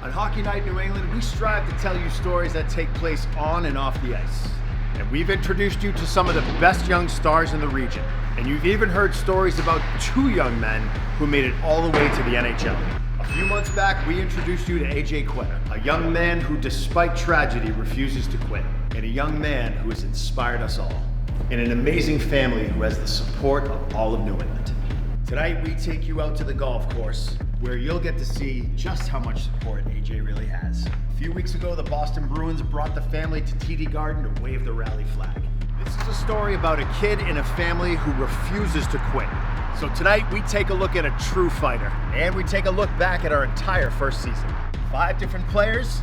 On Hockey Night New England, we strive to tell you stories that take place on and off the ice. And we've introduced you to some of the best young stars in the region. And you've even heard stories about two young men who made it all the way to the NHL. A few months back, we introduced you to AJ Quetta, a young man who, despite tragedy, refuses to quit. And a young man who has inspired us all. And an amazing family who has the support of all of New England. Tonight, we take you out to the golf course, where you'll get to see just how much support AJ really has. A few weeks ago, the Boston Bruins brought the family to TD Garden to wave the rally flag. This is a story about a kid in a family who refuses to quit. So tonight, we take a look at a true fighter, and we take a look back at our entire first season. 5 different players,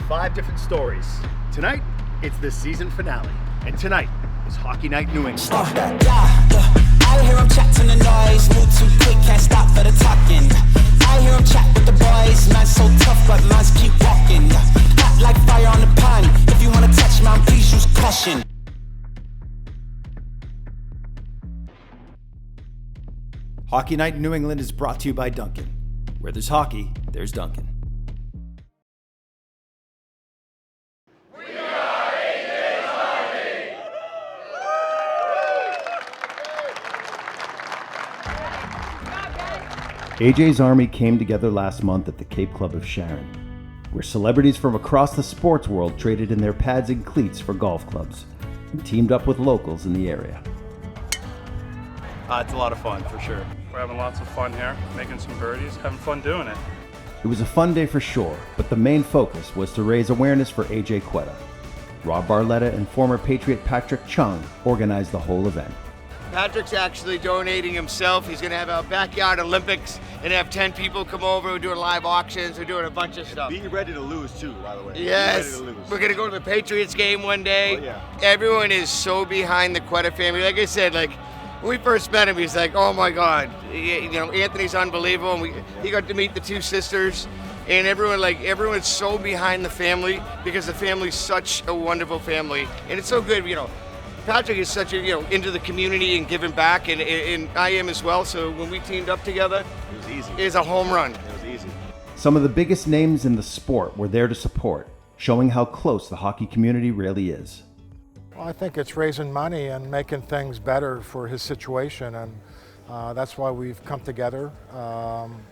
5 different stories. Tonight, it's the season finale, and tonight is Hockey Night New England. Stop that. I hear him chatting the noise, move too quick, can't stop for the talking. I hear him chat with the boys, man so tough, but mans keep walking. Hot like fire on the pan, if you wanna touch man, please use caution. Hockey Night New England is brought to you by Dunkin'. Where there's hockey, there's Dunkin'. AJ's Army came together last month at the Cape Club of Sharon, where celebrities from across the sports world traded in their pads and cleats for golf clubs and teamed up with locals in the area. It's a lot of fun, for sure. We're having lots of fun here, making some birdies, having fun doing it. It was a fun day for sure, but the main focus was to raise awareness for AJ Quetta. Rob Barletta and former Patriot Patrick Chung organized the whole event. Patrick's actually donating himself. He's going to have a backyard Olympics and have 10 people come over. We're doing live auctions. We're doing a bunch of stuff. Be ready to lose, too, by the way. Yes. Be ready to lose. We're going to go to the Patriots game one day. Oh, yeah. Everyone is so behind the Quetta family. Like I said, when we first met him, he's like, oh my God. Anthony's unbelievable. And he got to meet the 2 sisters. And everyone's so behind the family because the family's such a wonderful family. And it's so good, Patrick is such into the community and giving back, and I am as well. So when we teamed up together, it was easy. It was a home run. It was easy. Some of the biggest names in the sport were there to support, showing how close the hockey community really is. Well, I think it's raising money and making things better for his situation, and that's why we've come together,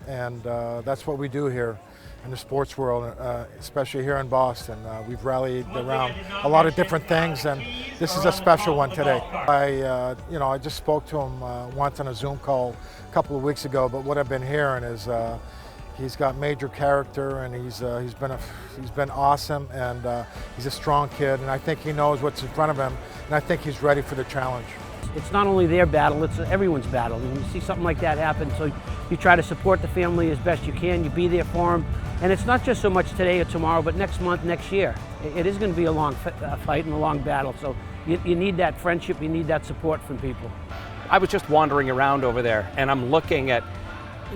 and that's what we do here in the sports world, especially here in Boston. We've rallied around a lot of different things, and this is a special one today. I just spoke to him once on a Zoom call a couple of weeks ago, but what I've been hearing is he's got major character, and he's been awesome, and he's a strong kid, and I think he knows what's in front of him, and I think he's ready for the challenge. It's not only their battle, it's everyone's battle. And you see something like that happen, so you try to support the family as best you can, you be there for them. And it's not just so much today or tomorrow, but next month, next year. It is going to be a long fight and a long battle, so you need that friendship, you need that support from people. I was just wandering around over there, and I'm looking at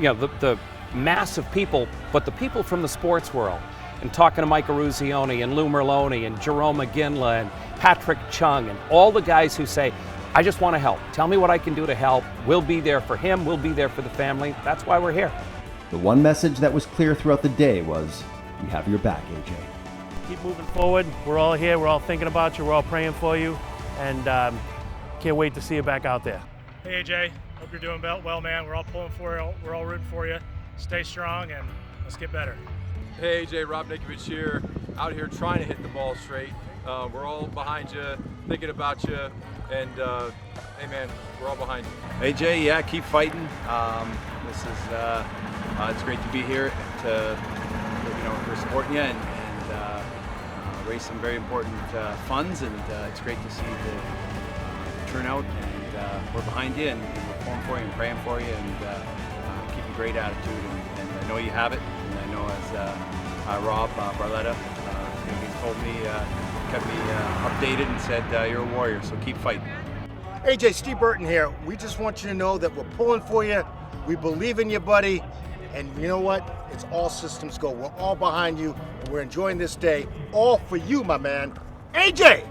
the mass of people, but the people from the sports world, and talking to Mike Eruzione and Lou Merlone and Jerome McGinley and Patrick Chung and all the guys who say, I just want to help. Tell me what I can do to help. We'll be there for him. We'll be there for the family. That's why we're here. The one message that was clear throughout the day was, we have your back, AJ. Keep moving forward. We're all here. We're all thinking about you. We're all praying for you. And can't wait to see you back out there. Hey AJ, hope you're doing well, man. We're all pulling for you. We're all rooting for you. Stay strong and let's get better. Hey AJ, Rob Nikovich here, out here trying to hit the ball straight. We're all behind you, thinking about you, and hey man, we're all behind you. AJ, yeah, keep fighting. This is it's great to be here to we're supporting you and raise some very important funds, and it's great to see the turnout, and we're behind you, and we're pulling for you and praying for you, and keep a great attitude, and I know you have it, and I know as Rob Barletta, he's told me, kept me updated and said you're a warrior, so keep fighting. AJ, Steve Burton here. We just want you to know that we're pulling for you. We believe in you, buddy. And you know what? It's all systems go. We're all behind you, and we're enjoying this day. All for you, my man. AJ!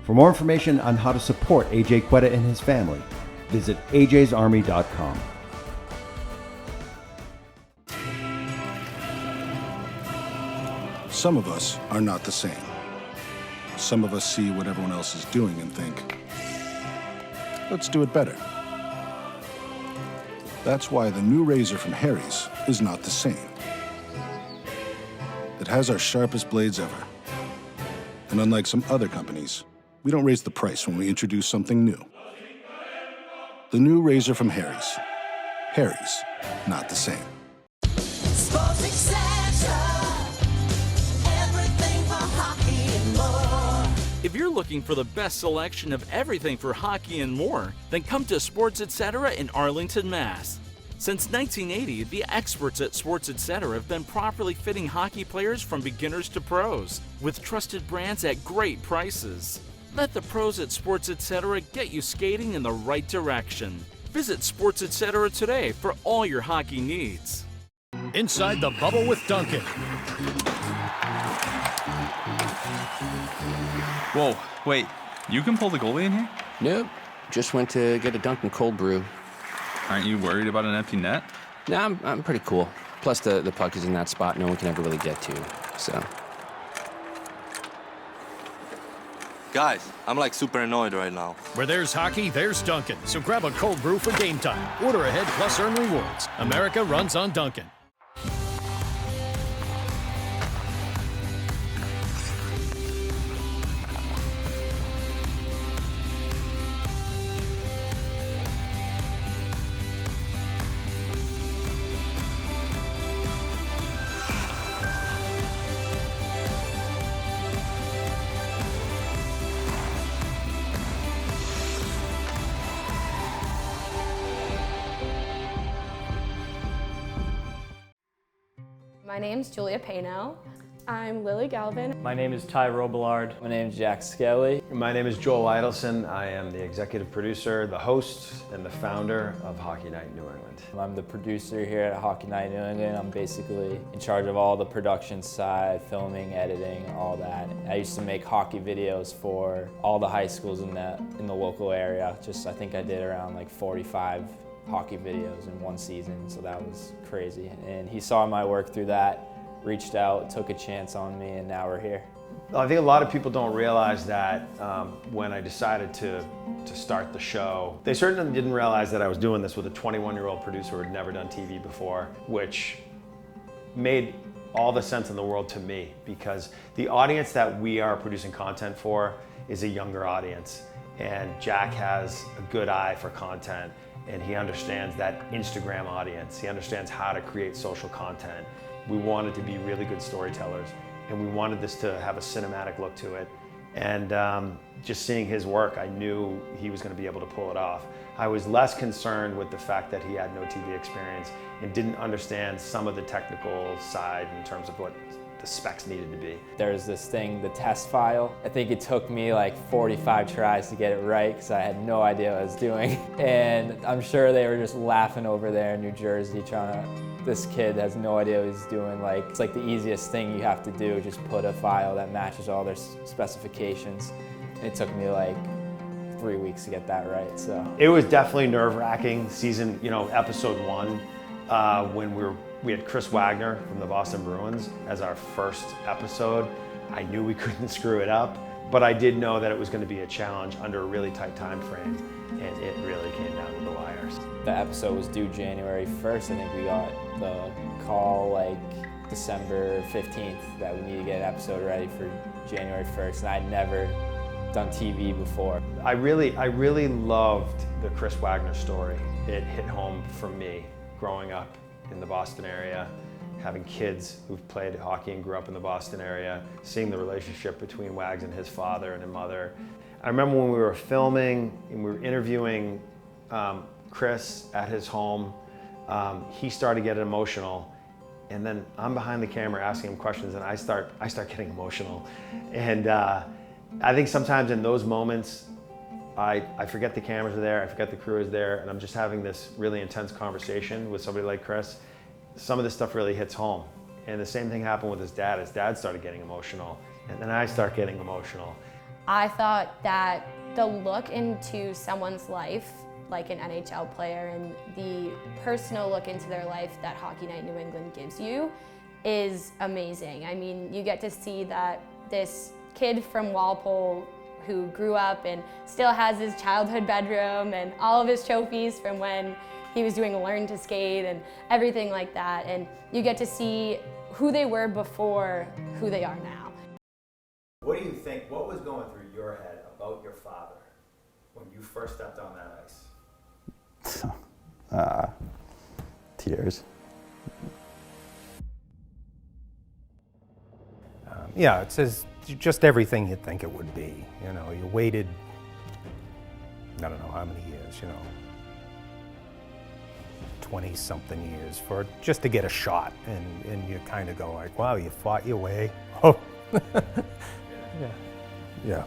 For more information on how to support AJ Quetta and his family, visit ajsarmy.com. Some of us are not the same. Some of us see what everyone else is doing and think, let's do it better. That's why the new razor from Harry's is not the same. It has our sharpest blades ever. And unlike some other companies, we don't raise the price when we introduce something new. The new razor from Harry's. Harry's, not the same. Sports Etc. Everything for hockey and more. If you're looking for the best selection of everything for hockey and more, then come to Sports Etc. in Arlington, Mass. Since 1980, the experts at Sports Etc. have been properly fitting hockey players from beginners to pros, with trusted brands at great prices. Let the pros at Sports Etc. get you skating in the right direction. Visit Sports Etc. today for all your hockey needs. Inside the bubble with Duncan. Whoa, wait, you can pull the goalie in here? Nope, just went to get a Dunkin' cold brew. Aren't you worried about an empty net? Nah, I'm pretty cool. Plus the puck is in that spot no one can ever really get to, so. Guys, I'm like super annoyed right now. Where there's hockey, there's Duncan. So grab a cold brew for game time. Order ahead plus earn rewards. America runs on Duncan. My name's Julia Payno. I'm Lily Galvin. My name is Ty Robillard. My name is Jack Skelley. My name is Joel Idelson. I am the executive producer, the host, and the founder of Hockey Night New England. I'm the producer here at Hockey Night New England. I'm basically in charge of all the production side, filming, editing, all that. I used to make hockey videos for all the high schools in the local area. I think I did around like 45 hockey videos in one season, so that was crazy. And he saw my work through that, reached out, took a chance on me, and now we're here. I think a lot of people don't realize that when I decided to start the show, they certainly didn't realize that I was doing this with a 21-year-old producer who had never done TV before, which made all the sense in the world to me, because the audience that we are producing content for is a younger audience, and Jack has a good eye for content, and he understands that Instagram audience. He understands how to create social content. We wanted to be really good storytellers, and we wanted this to have a cinematic look to it. And just seeing his work, I knew he was going to be able to pull it off. I was less concerned with the fact that he had no TV experience and didn't understand some of the technical side in terms of what the specs needed to be. There's this thing, the test file. I think it took me like 45 tries to get it right because I had no idea what I was doing. And I'm sure they were just laughing over there in New Jersey this kid has no idea what he's doing. Like, it's like the easiest thing you have to do, just put a file that matches all their specifications. And it took me like 3 weeks to get that right, so. It was definitely nerve-wracking, episode 1, when we had Chris Wagner from the Boston Bruins as our first episode. I knew we couldn't screw it up, but I did know that it was going to be a challenge under a really tight time frame, and it really came down to the wires. The episode was due January 1st. I think we got the call like December 15th that we need to get an episode ready for January 1st, and I'd never done TV before. I really loved the Chris Wagner story. It hit home for me growing up in the Boston area, having kids who've played hockey and grew up in the Boston area, seeing the relationship between Wags and his father and his mother. I remember when we were filming and we were interviewing Chris at his home, he started getting emotional, and then I'm behind the camera asking him questions, and I start getting emotional. And I think sometimes in those moments, I forget the cameras are there, I forget the crew is there, and I'm just having this really intense conversation with somebody like Chris. Some of this stuff really hits home. And the same thing happened with his dad. His dad started getting emotional, and then I start getting emotional. I thought that the look into someone's life, like an NHL player, and the personal look into their life that Hockey Night New England gives you is amazing. I mean, you get to see that this kid from Walpole who grew up and still has his childhood bedroom and all of his trophies from when he was doing Learn to Skate and everything like that. And you get to see who they were before who they are now. What do you think, what was going through your head about your father when you first stepped on that ice? Tears. Yeah, it says just everything you'd think it would be. You know, you waited, I don't know how many years, 20-something years for just to get a shot, and you kind of go like, wow, you fought your way. Oh, yeah.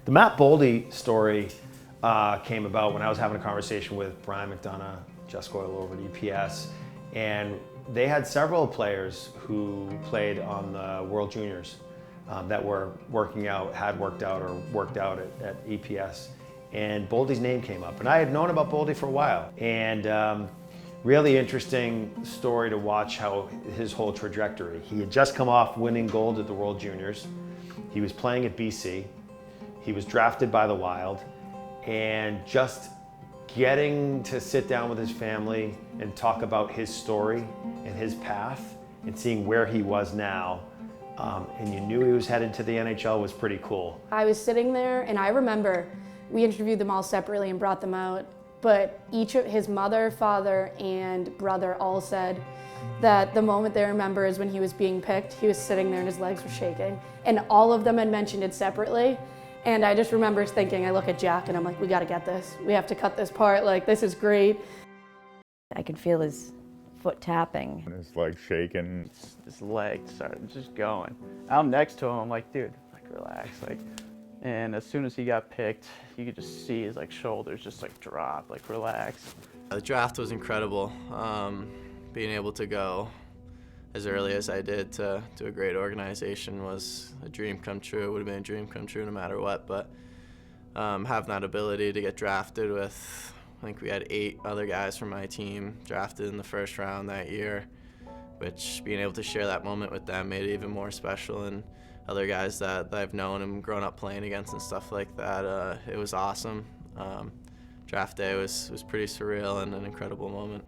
The Matt Boldy story came about when I was having a conversation with Brian McDonough, Jessica Oil over at EPS, and they had several players who played on the World Juniors that were had worked out at EPS. And Boldy's name came up. And I had known about Boldy for a while. And really interesting story to watch how his whole trajectory. He had just come off winning gold at the World Juniors. He was playing at BC. He was drafted by the Wild. And just getting to sit down with his family and talk about his story and his path and seeing where he was now, and you knew he was headed to the NHL was pretty cool. I was sitting there and I remember we interviewed them all separately and brought them out, but each of his mother, father, and brother all said that the moment they remember is when he was being picked, he was sitting there and his legs were shaking. And all of them had mentioned it separately. And I just remember thinking, I look at Jack and I'm like, we gotta get this. We have to cut this part, like this is great. I could feel his foot tapping. His leg shaking. His leg started just going. I'm next to him, I'm like, dude, like relax. And as soon as he got picked, you could just see his shoulders just drop, relax. The draft was incredible. Being able to go as early as I did to a great organization was a dream come true. It would have been a dream come true no matter what, but having that ability to get drafted with, I think we had 8 other guys from my team drafted in the first round that year, which being able to share that moment with them made it even more special, and other guys that I've known and grown up playing against and stuff like that. It was awesome. Draft day was pretty surreal and an incredible moment.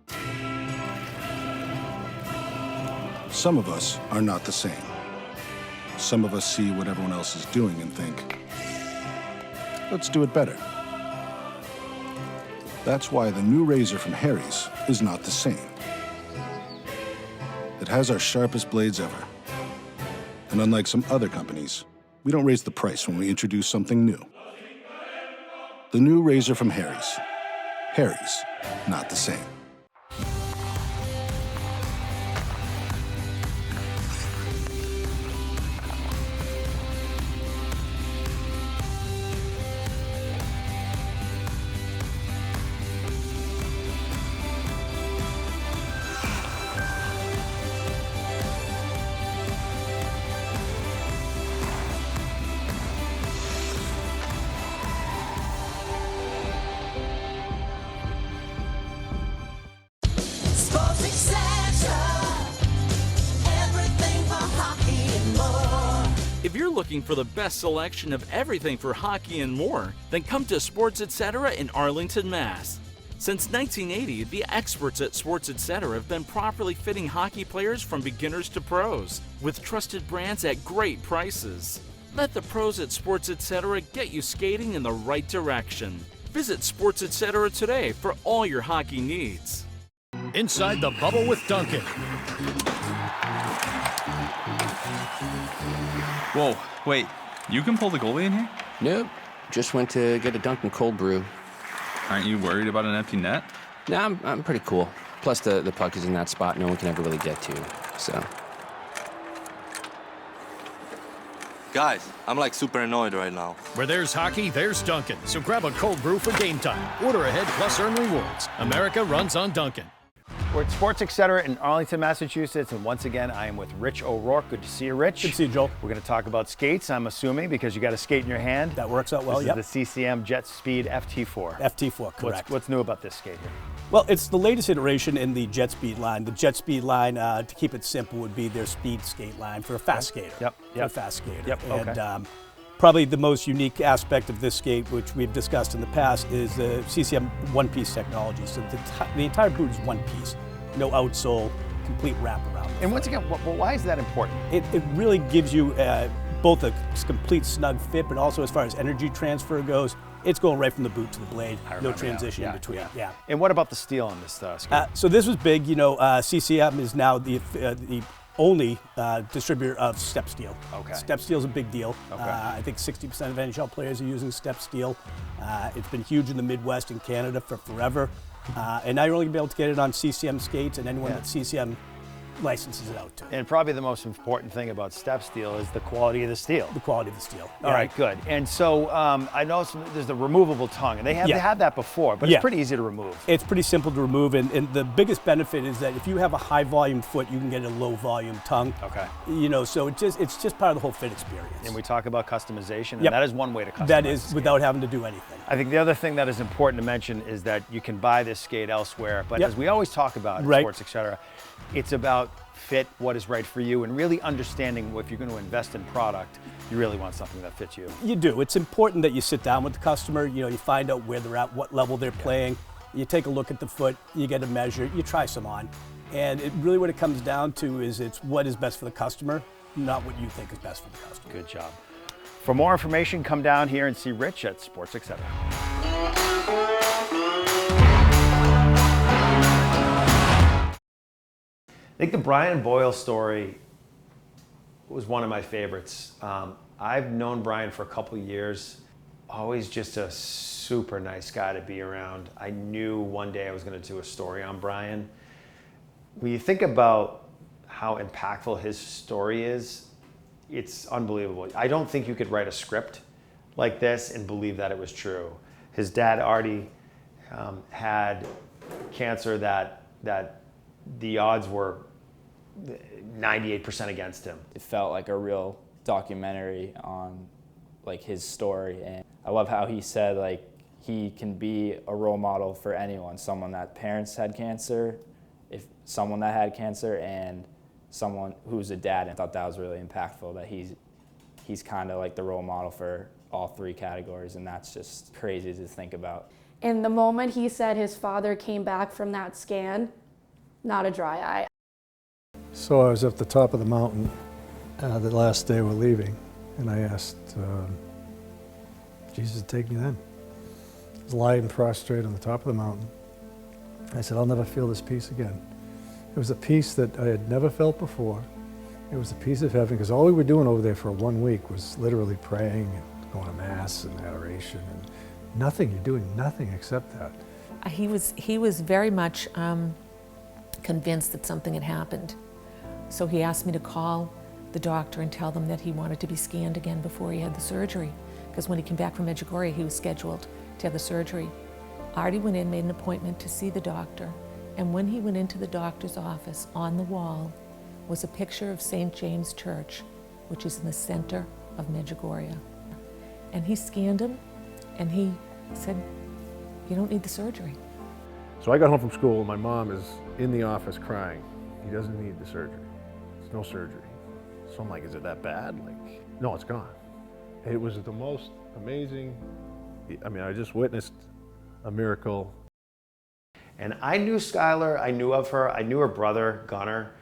Some of us are not the same. Some of us see what everyone else is doing and think, let's do it better. That's why the new razor from Harry's is not the same. It has our sharpest blades ever. And unlike some other companies, we don't raise the price when we introduce something new. The new razor from Harry's. Harry's, not the same. If you're looking for the best selection of everything for hockey and more, then come to Sports Etc. in Arlington, Mass. Since 1980, the experts at Sports Etc. have been properly fitting hockey players from beginners to pros, with trusted brands at great prices. Let the pros at Sports Etc. get you skating in the right direction. Visit Sports Etc. today for all your hockey needs. Inside the bubble with Duncan. Whoa, wait, you can pull the goalie in here? Nope, just went to get a Dunkin' cold brew. Aren't you worried about an empty net? Nah, I'm pretty cool. Plus the puck is in that spot no one can ever really get to, so. Guys, I'm super annoyed right now. Where there's hockey, there's Dunkin'. So grab a cold brew for game time. Order ahead plus earn rewards. America runs on Dunkin'. We're at Sports Etc. in Arlington, Massachusetts, and once again, I am with Rich O'Rourke. Good to see you, Rich. Good to see you, Joel. We're going to talk about skates, I'm assuming, because you got a skate in your hand. That works out well, This is the CCM Jet Speed FT4. FT4, correct. What's new about this skate here? Well, it's the latest iteration in the jet speed line. The jet speed line, to keep it simple, would be their speed skate line for a fast skater. Yep. For a fast skater. Yep. Okay. And probably the most unique aspect of this skate, which we've discussed in the past, is the CCM one-piece technology. So the entire boot is one piece, no outsole, complete wraparound. And once again, why is that important? It really gives you both a complete snug fit, but also as far as energy transfer goes, it's going right from the boot to the blade. No transition in between. Yeah. And what about the steel on this skate? So this was big. CCM is now the only distributor of step steel. Okay. Step steel is a big deal. Okay. I think 60% of NHL players are using step steel. It's been huge in the Midwest and Canada for forever. And now you're only going to be able to get it on CCM skates, and anyone that CCM licenses it out to. And probably the most important thing about step steel is the quality of the steel. The quality of the steel. All right, good. And so I know there's the removable tongue, and they had that before, but it's pretty easy to remove. It's pretty simple to remove, and the biggest benefit is that if you have a high volume foot, you can get a low volume tongue. Okay. So it's just part of the whole fit experience. And we talk about customization, and that is one way to customize. That is without having to do anything. I think the other thing that is important to mention is that you can buy this skate elsewhere, but as we always talk about in sports, etc., it's about fit, what is right for you, and really understanding if you're going to invest in product, you really want something that fits you. You do. It's important that you sit down with the customer, you find out where they're at, what level they're playing, you take a look at the foot, you get a measure, you try some on. And really what it comes down to is it's what is best for the customer, not what you think is best for the customer. Good job. For more information, come down here and see Rich at Sports Etc. I think the Brian Boyle story was one of my favorites. I've known Brian for a couple years, always just a super nice guy to be around. I knew one day I was going to do a story on Brian. When you think about how impactful his story is, it's unbelievable. I don't think you could write a script like this and believe that it was true. His dad already had cancer that the odds were 98% against him. It felt like a real documentary on his story, and I love how he said he can be a role model for anyone, someone that parents had cancer, someone that had cancer, and someone who's a dad. And I thought that was really impactful, that he's kind of like the role model for all three categories, and that's just crazy to think about. And the moment he said his father came back from that scan, not a dry eye. So I was at the top of the mountain the last day we're leaving, and I asked Jesus to take me then. I was lying prostrate on the top of the mountain. I said, I'll never feel this peace again. It was a peace that I had never felt before. It was a peace of heaven, because all we were doing over there for 1 week was literally praying and going to Mass and adoration, and nothing, you're doing nothing except that. He was very much convinced that something had happened. So he asked me to call the doctor and tell them that he wanted to be scanned again before he had the surgery, because when he came back from Medjugorje, he was scheduled to have the surgery. Artie went in, made an appointment to see the doctor, and when he went into the doctor's office, on the wall was a picture of St. James Church, which is in the center of Medjugorje. And he scanned him, and he said, "You don't need the surgery." So I got home from school, and my mom is in the office crying. He doesn't need the surgery. There's no surgery. So I'm like, is it that bad? No, it's gone. It was the most amazing, I just witnessed a miracle. And I knew Skylar, I knew of her, I knew her brother, Gunnar,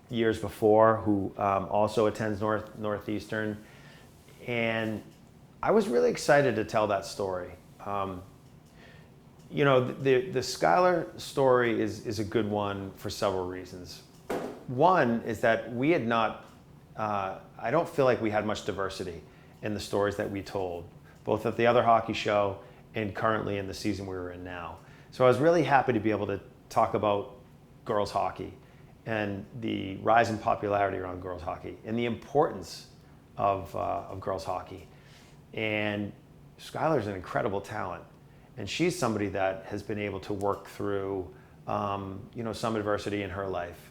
years before, who also attends Northeastern. And I was really excited to tell that story. The Skylar story is a good one for several reasons. One is that we had not, I don't feel like we had much diversity in the stories that we told, both at the other hockey show and currently in the season we were in now. So I was really happy to be able to talk about girls hockey and the rise in popularity around girls hockey and the importance of girls hockey. And Skylar's an incredible talent. And she's somebody that has been able to work through, some adversity in her life.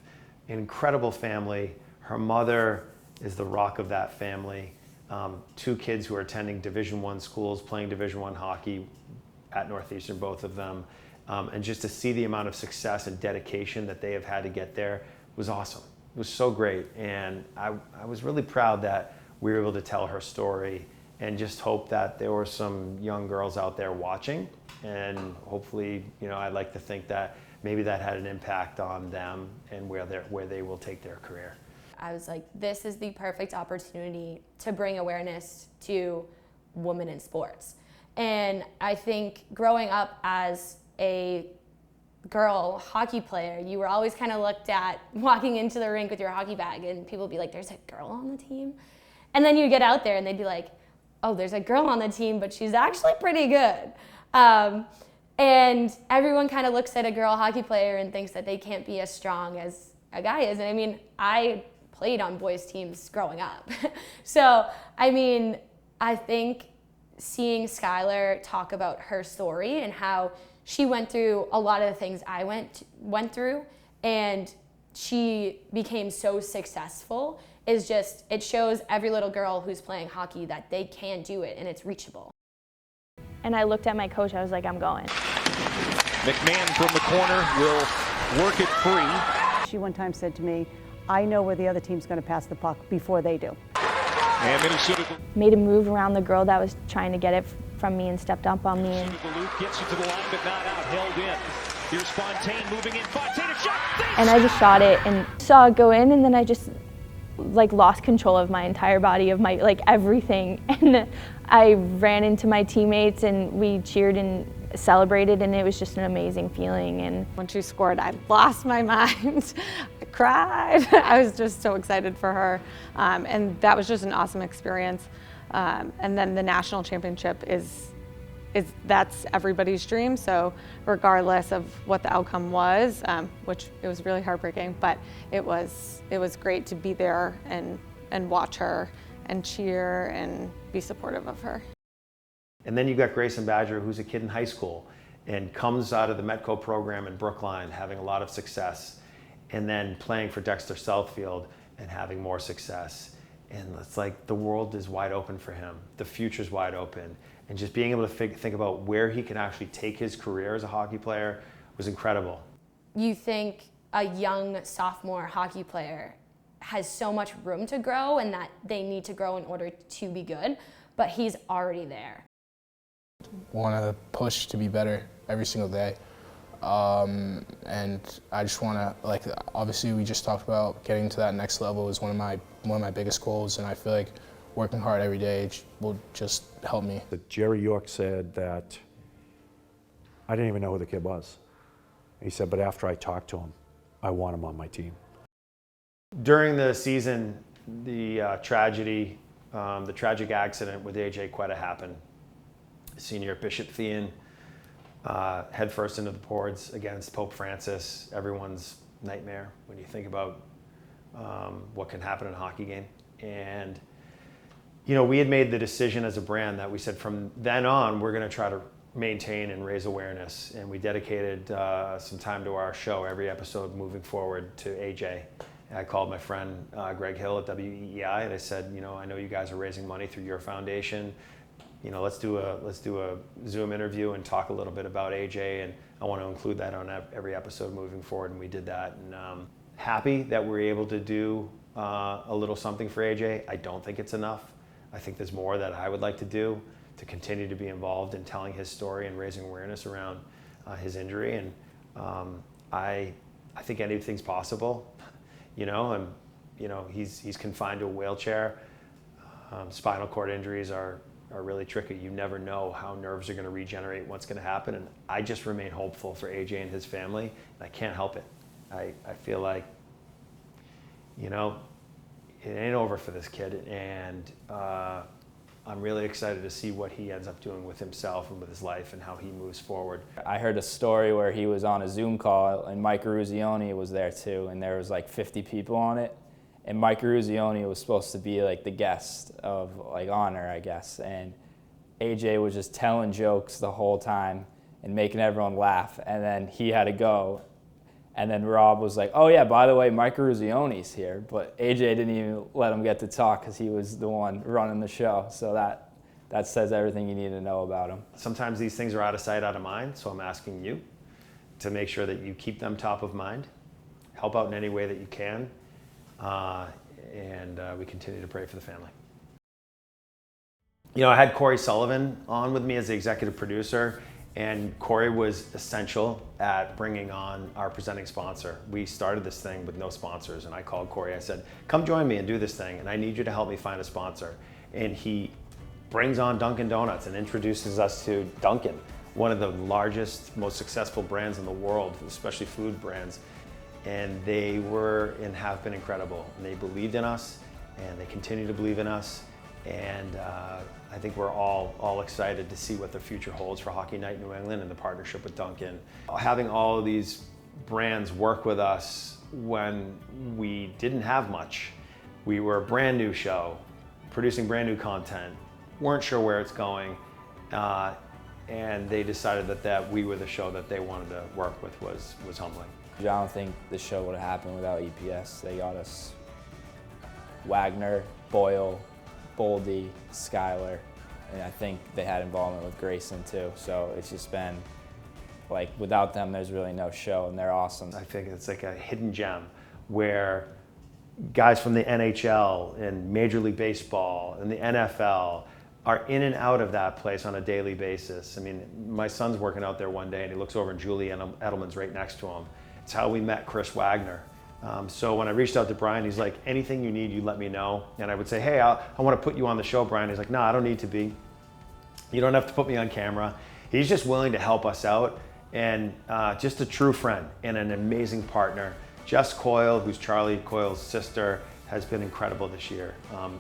An incredible family. Her mother is the rock of that family. 2 kids who are attending Division I schools, playing Division I hockey at Northeastern, both of them. And just to see the amount of success and dedication that they have had to get there was awesome. It was so great. And I was really proud that we were able to tell her story, and just hope that there were some young girls out there watching. And hopefully, I'd like to think that maybe that had an impact on them and where they will take their career. I was like, this is the perfect opportunity to bring awareness to women in sports. And I think growing up as a girl hockey player, you were always kind of looked at walking into the rink with your hockey bag, and people would be like, there's a girl on the team? And then you get out there and they'd be like, oh, there's a girl on the team, but she's actually pretty good. And everyone kind of looks at a girl hockey player and thinks that they can't be as strong as a guy is. And I mean, I played on boys teams growing up. So, I mean, I think seeing Skylar talk about her story and how she went through a lot of the things I went through, and she became so successful, is just, it shows every little girl who's playing hockey that they can do it and it's reachable. And I looked at my coach, I was like, I'm going. McMahon from the corner will work it free. She one time said to me, I know where the other team's going to pass the puck before they do. And Minnesota made a move around the girl that was trying to get it from me and stepped up on me. And gets it to the line, but not out, held in. Here's Fontaine moving in. Fontaine, a shot. And I just shot it and saw it go in, and then I just lost control of my entire body, of my everything. And I ran into my teammates and we cheered and celebrated, and it was just an amazing feeling. And when she scored, I lost my mind. I cried. I was just so excited for her, and that was just an awesome experience. And then the national championship that's everybody's dream. So regardless of what the outcome was, which it was really heartbreaking, but it was great to be there and watch her and cheer and be supportive of her. And then you've got Grayson Badger, who's a kid in high school and comes out of the Metco program in Brookline, having a lot of success, and then playing for Dexter Southfield and having more success. And it's like the world is wide open for him. The future's wide open. And just being able to think about where he can actually take his career as a hockey player was incredible. You think a young sophomore hockey player has so much room to grow and that they need to grow in order to be good, but he's already there. Want to push to be better every single day. And I just want to, obviously we just talked about getting to that next level is one of my biggest goals, and I feel like working hard every day will just help me. Jerry York said that I didn't even know who the kid was. He said, but after I talked to him, I want him on my team. During the season, the tragic accident with AJ Quetta happened. Senior at Bishop Thean, head first into the boards against Pope Francis, everyone's nightmare when you think about what can happen in a hockey game. And we had made the decision as a brand that we said from then on, we're going to try to maintain and raise awareness. And we dedicated some time to our show, every episode moving forward, to AJ. And I called my friend Greg Hill at WEEI, and I said, I know you guys are raising money through your foundation. Let's do a Zoom interview and talk a little bit about AJ, and I want to include that on every episode moving forward, and we did that. And happy that we're able to do a little something for AJ. I don't think it's enough. I think there's more that I would like to do to continue to be involved in telling his story and raising awareness around his injury. And I think anything's possible, and he's confined to a wheelchair. Spinal cord injuries are really tricky. You never know how nerves are going to regenerate, what's going to happen. And I just remain hopeful for AJ and his family, and I can't help it. I feel like, it ain't over for this kid, and I'm really excited to see what he ends up doing with himself and with his life and how he moves forward. I heard a story where he was on a Zoom call and Mike Eruzione was there too, and there was 50 people on it. And Mike Eruzione was supposed to be the guest of honor, I guess. And AJ was just telling jokes the whole time and making everyone laugh. And then he had to go. And then Rob was like, oh yeah, by the way, Mike Eruzione's here. But AJ didn't even let him get to talk because he was the one running the show. So that says everything you need to know about him. Sometimes these things are out of sight, out of mind. So I'm asking you, to make sure that you keep them top of mind, help out in any way that you can, and we continue to pray for the family. You know, I had Corey Sullivan on with me as the executive producer, and Corey was essential at bringing on our presenting sponsor. We started this thing with no sponsors, and I called Corey. I said, come join me and do this thing, and I need you to help me find a sponsor. And he brings on Dunkin' Donuts and introduces us to Dunkin', one of the largest, most successful brands in the world, especially food brands. And they were and have been incredible. And they believed in us, and they continue to believe in us. And I think we're all excited to see what the future holds for Hockey Night New England and the partnership with Dunkin'. Having all of these brands work with us when we didn't have much. We were a brand new show, producing brand new content, weren't sure where it's going, and they decided that we were the show that they wanted to work with was humbling. I don't think the show would have happened without EPS. They got us Wagner, Boyle, Boldy, Schuyler, and I think they had involvement with Grayson too. So it's just been like, without them, there's really no show, and they're awesome. I think it's like a hidden gem where guys from the NHL and Major League Baseball and the NFL are in and out of that place on a daily basis. I mean, my son's working out there one day and he looks over and Julie Edelman's right next to him. It's how we met Chris Wagner. So when I reached out to Brian, he's like, anything you need, you let me know. And I would say, hey, I want to put you on the show, Brian. He's like, no, I don't need to be. You don't have to put me on camera. He's just willing to help us out, and just a true friend and an amazing partner. Jess Coyle, who's Charlie Coyle's sister, has been incredible this year,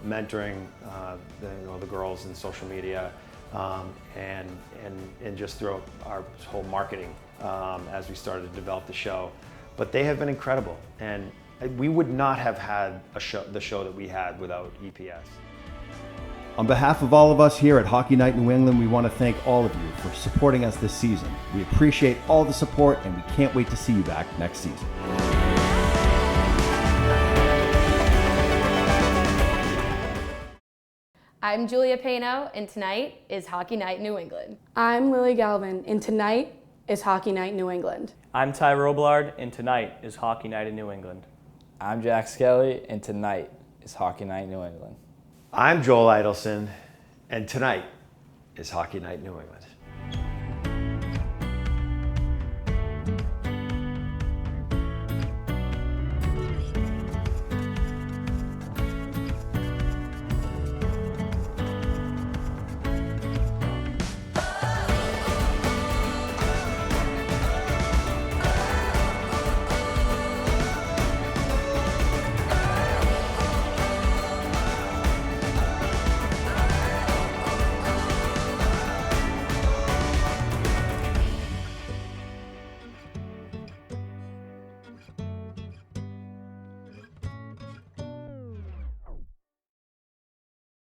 mentoring the girls in social media, and just throughout our whole marketing as we started to develop the show. But they have been incredible, and we would not have had the show that we had without EPS. On behalf of all of us here at Hockey Night New England, we want to thank all of you for supporting us this season. We appreciate all the support, and we can't wait to see you back next season. I'm Julia Payno, and tonight is Hockey Night New England. I'm Lily Galvin, and tonight is Hockey Night New England. I'm Ty Roblard, and tonight is Hockey Night in New England. I'm Jack Skelley, and tonight is Hockey Night New England. I'm Joel Idelson, and tonight is Hockey Night New England.